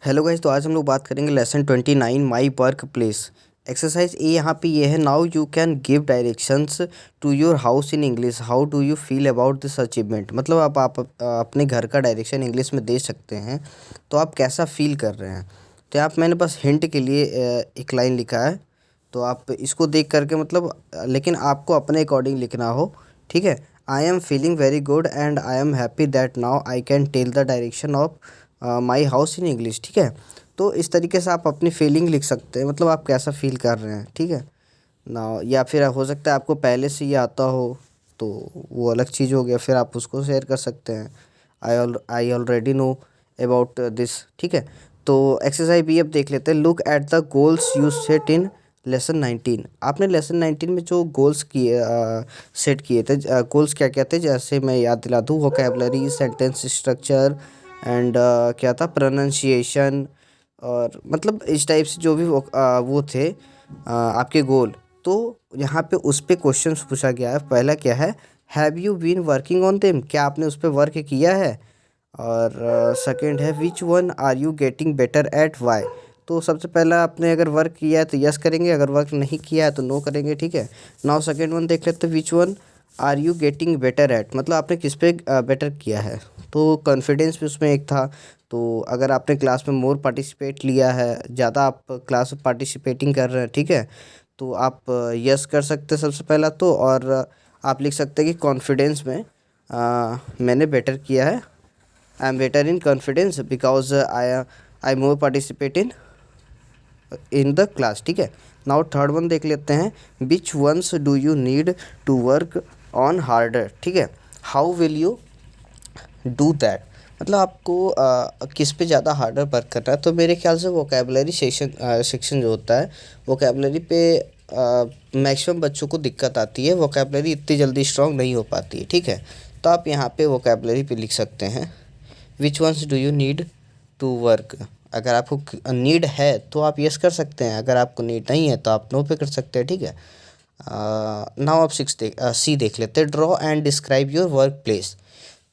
Hello guys, तो आज हम लोग बात करेंगे lesson 29 my work place. Exercise A यहाँ पे ये है। Now you can give directions to your house in English. How do you feel about this achievement. मतलब आप अपने घर का डायरेक्शन इंग्लिश में दे सकते हैं, तो आप कैसा फील कर रहे हैं। तो आप मैंने बस हिंट के लिए एक लाइन लिखा है, तो आप इसको देख करके मतलब लेकिन आपको अपने अकॉर्डिंग लिखना हो। ठीक है। I am feeling very good and I am happy that now I can tell the direction of my house in English. ठीक है। तो इस तरीके से आप अपनी फीलिंग लिख सकते हैं, मतलब आप कैसा फील कर रहे हैं। ठीक है ना। या फिर हो सकता है आपको पहले से ये आता हो, तो वो अलग चीज़ हो गया, फिर आप उसको शेयर कर सकते हैं। I already know about this. ठीक है। तो एक्सरसाइज भी अब देख लेते हैं। Look at the goals you set in lesson 19। आपने लेसन 19 में जो गोल्स किए सेट किए थे, गोल्स क्या क्या थे, जैसे मैं याद दिला दूँ। वोकेबलरी, सेंटेंस स्ट्रक्चर एंड क्या था, प्रोनाउंसिएशन, और मतलब इस टाइप से जो भी वो थे आपके गोल। तो यहाँ पे उस पे क्वेश्चन पूछा गया है। पहला क्या है, have you been working on them. क्या आपने उस पर वर्क किया है। और सेकंड है, which one are you getting better at, why. तो सबसे पहला आपने अगर वर्क किया है तो यस करेंगे, अगर वर्क नहीं किया है तो नो करेंगे। ठीक है। नाउ सेकंड वन देख लेते हैं, which one are you getting better at, मतलब आपने किस पे बेटर किया है। तो कॉन्फिडेंस भी उसमें एक था। तो अगर आपने क्लास में मोर पार्टिसिपेट लिया है, ज़्यादा आप क्लास में पार्टिसिपेटिंग कर रहे हैं, ठीक है, तो आप यस कर सकते हैं सबसे पहला तो। और आप लिख सकते हैं कि कॉन्फिडेंस में मैंने बेटर किया है। I am better in confidence because I more participate in the class. ठीक है। नाउ थर्ड वन देख लेते हैं, which ones do you need to work on harder. ठीक है। How will you do that, मतलब आपको किस पे ज़्यादा हार्डर वर्क करना है। तो मेरे ख्याल से वोकेबलरी सेक्शन जो होता है, वोकेबलरी पे मैक्सिमम बच्चों को दिक्कत आती है। वोकेबलरी इतनी जल्दी स्ट्रांग नहीं हो पाती है। ठीक है। तो आप यहाँ पे वोकेबलरी पे लिख सकते हैं, which ones do you need to work. अगर आपको नीड है तो आप यस कर सकते हैं, अगर आपको नीड नहीं है तो आप नो पे कर सकते हैं। ठीक है। नाउ आप सी देख लेते हैं, draw and describe your work place.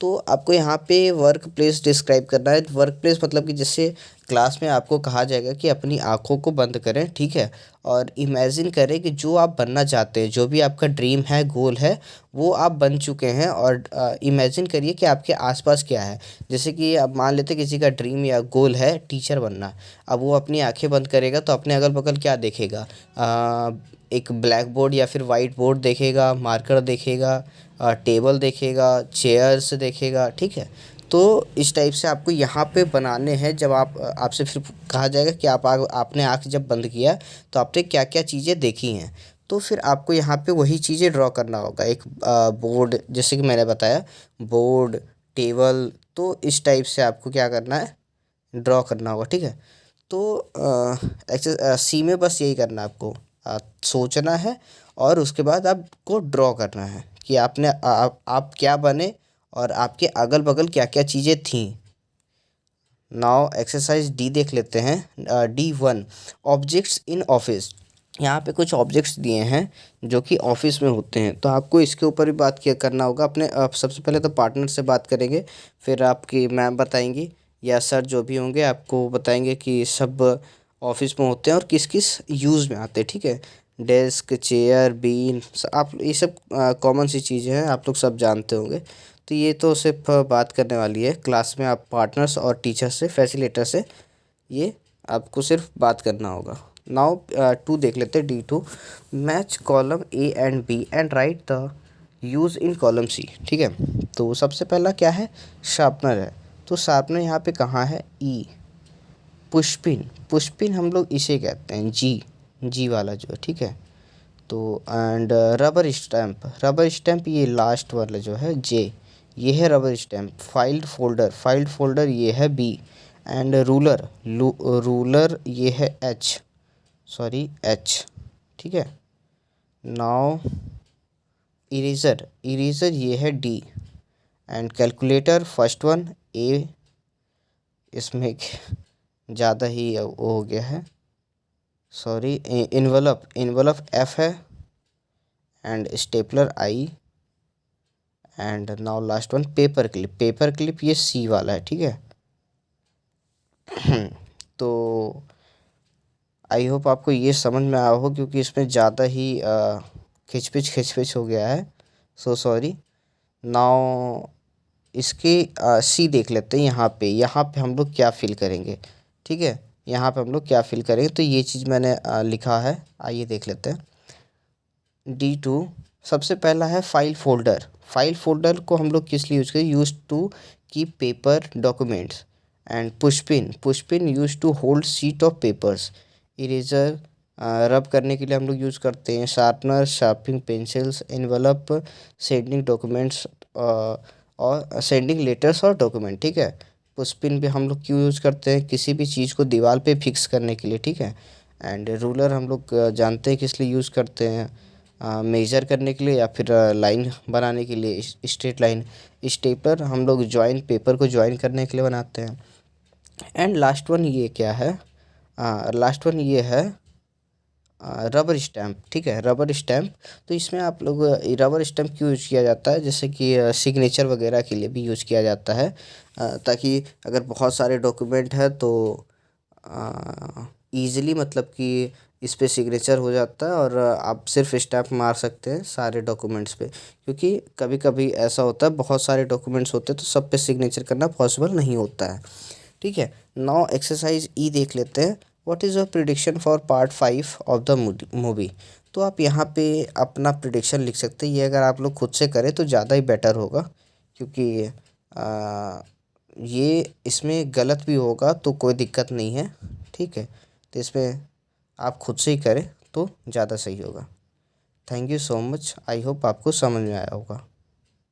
तो आपको यहाँ पे वर्क प्लेस डिस्क्राइब करना है। वर्क प्लेस मतलब कि जैसे क्लास में आपको कहा जाएगा कि अपनी आँखों को बंद करें, ठीक है, और इमेजिन करें कि जो आप बनना चाहते हैं, जो भी आपका ड्रीम है, गोल है, वो आप बन चुके हैं। और इमेजिन करिए कि आपके आसपास क्या है। जैसे कि अब मान लेते हैं किसी का ड्रीम या गोल है टीचर बनना। अब वो अपनी आंखें बंद करेगा तो अपने अगल बगल क्या देखेगा, एक ब्लैक बोर्ड या फिर वाइट बोर्ड देखेगा, मार्कर देखेगा, टेबल देखेगा, चेयर्स देखेगा। ठीक है। तो इस टाइप से आपको यहाँ पे बनाने हैं। जब आपसे फिर कहा जाएगा कि आपने आँख जब बंद किया तो आपने क्या क्या चीज़ें देखी हैं, तो फिर आपको यहाँ पे वही चीज़ें ड्रॉ करना होगा। एक बोर्ड, जैसे कि मैंने बताया, बोर्ड, टेबल, तो इस टाइप से आपको क्या करना है, ड्रॉ करना होगा। ठीक है। तो सी में बस यही करना है आपको, सोचना है और उसके बाद आपको ड्रॉ करना है कि आप क्या बने और आपके अगल बगल क्या क्या चीज़ें थीं। नाउ एक्सरसाइज डी देख लेते हैं। D1, objects in office. यहाँ पे कुछ ऑब्जेक्ट्स दिए हैं जो कि ऑफिस में होते हैं, तो आपको इसके ऊपर भी बात किया करना होगा। अपने आप सबसे पहले तो पार्टनर से बात करेंगे, फिर आपकी मैम बताएंगी या सर जो भी होंगे आपको बताएंगे कि सब ऑफिस में होते हैं और किस किस यूज़ में आते हैं। ठीक है। डेस्क, चेयर, बीन, आप ये सब कॉमन सी चीज़ें हैं, आप लोग सब जानते होंगे। तो ये तो सिर्फ बात करने वाली है क्लास में, आप पार्टनर्स और टीचर से, फैसिलिटर से, ये आपको सिर्फ बात करना होगा। नाउ टू देख लेते हैं, D2, match column A and B and write the use in column C. ठीक है। तो सबसे पहला क्या है, शार्पनर है। तो शार्पनर यहाँ पे कहाँ है, ई। पुशपिन, पुशपिन हम लोग इसे कहते हैं, जी वाला जो है। ठीक है। तो and rubber stamp, rubber stamp ये लास्ट वाला जो है, जे, ये है rubber stamp. Filed folder, filed folder ये है बी। एंड रूलर, रूलर ये है एच, सॉरी एच। ठीक है। नाउ इरेज़र, इरेज़र ये है D. And calculator first one A, इसमें ज़्यादा ही वो हो गया है, सॉरी। इन्वेलप, इन्वेलप एफ है। And stapler I. And now last one paper clip, paper clip ये सी वाला है। ठीक है। तो आई होप आपको ये समझ में आया हो, क्योंकि इसमें ज़्यादा ही खिचपिच हो गया है। So sorry. नाउ इसके सी देख लेते हैं। यहाँ पे हम लोग क्या फिल करेंगे। ठीक है, यहाँ पे हम लोग क्या फिल करेंगे, तो ये चीज़ मैंने लिखा है, आइए देख लेते हैं। D2 सबसे पहला है फाइल फोल्डर। फाइल फोल्डर को हम लोग किस लिए यूज़ करें, use to keep paper documents. And pushpin use to hold sheet of papers. Eraser rub करने के लिए हम लोग यूज़ करते हैं। Sharpener sharpening pencils. Envelope sending documents और सेंडिंग लेटर्स और डॉक्यूमेंट। ठीक है, पुशपिन भी हम लोग क्यों यूज़ करते हैं, किसी भी चीज़ को दीवार पे फिक्स करने के लिए। ठीक है, एंड रूलर हम लोग जानते हैं किस लिए यूज़ करते हैं, मेजर करने के लिए या फिर लाइन बनाने के लिए, स्ट्रेट लाइन। स्टेपलर हम लोग जॉइन पेपर को जॉइन करने के लिए बनाते हैं। एंड लास्ट वन ये क्या है, लास्ट वन ये है रबर स्टैम्प। ठीक है, रबर स्टैम्प। तो इसमें आप लोग रबर स्टैम्प क्यों यूज़ किया जाता है, जैसे कि सिग्नेचर वगैरह के लिए भी यूज़ किया जाता है, ताकि अगर बहुत सारे डॉक्यूमेंट है तो ईज़िली मतलब कि इस पे सिग्नेचर हो जाता है और आप सिर्फ स्टैम्प मार सकते हैं सारे डॉक्यूमेंट्स पे, क्योंकि कभी कभी ऐसा होता है बहुत सारे डॉक्यूमेंट्स होते हैं तो सब पे सिग्नेचर करना पॉसिबल नहीं होता है। ठीक है, नाउ एक्सरसाइज ई देख लेते हैं। What is your prediction for part 5 of the movie. तो आप यहाँ पे अपना प्रिडिक्शन लिख सकते हैं। ये अगर आप लोग खुद से करें तो ज़्यादा ही बेटर होगा, क्योंकि ये इसमें गलत भी होगा तो कोई दिक्कत नहीं है। ठीक है, तो इसमें आप खुद से ही करें तो ज़्यादा सही होगा। Thank you so much, I hope आपको समझ में आया होगा।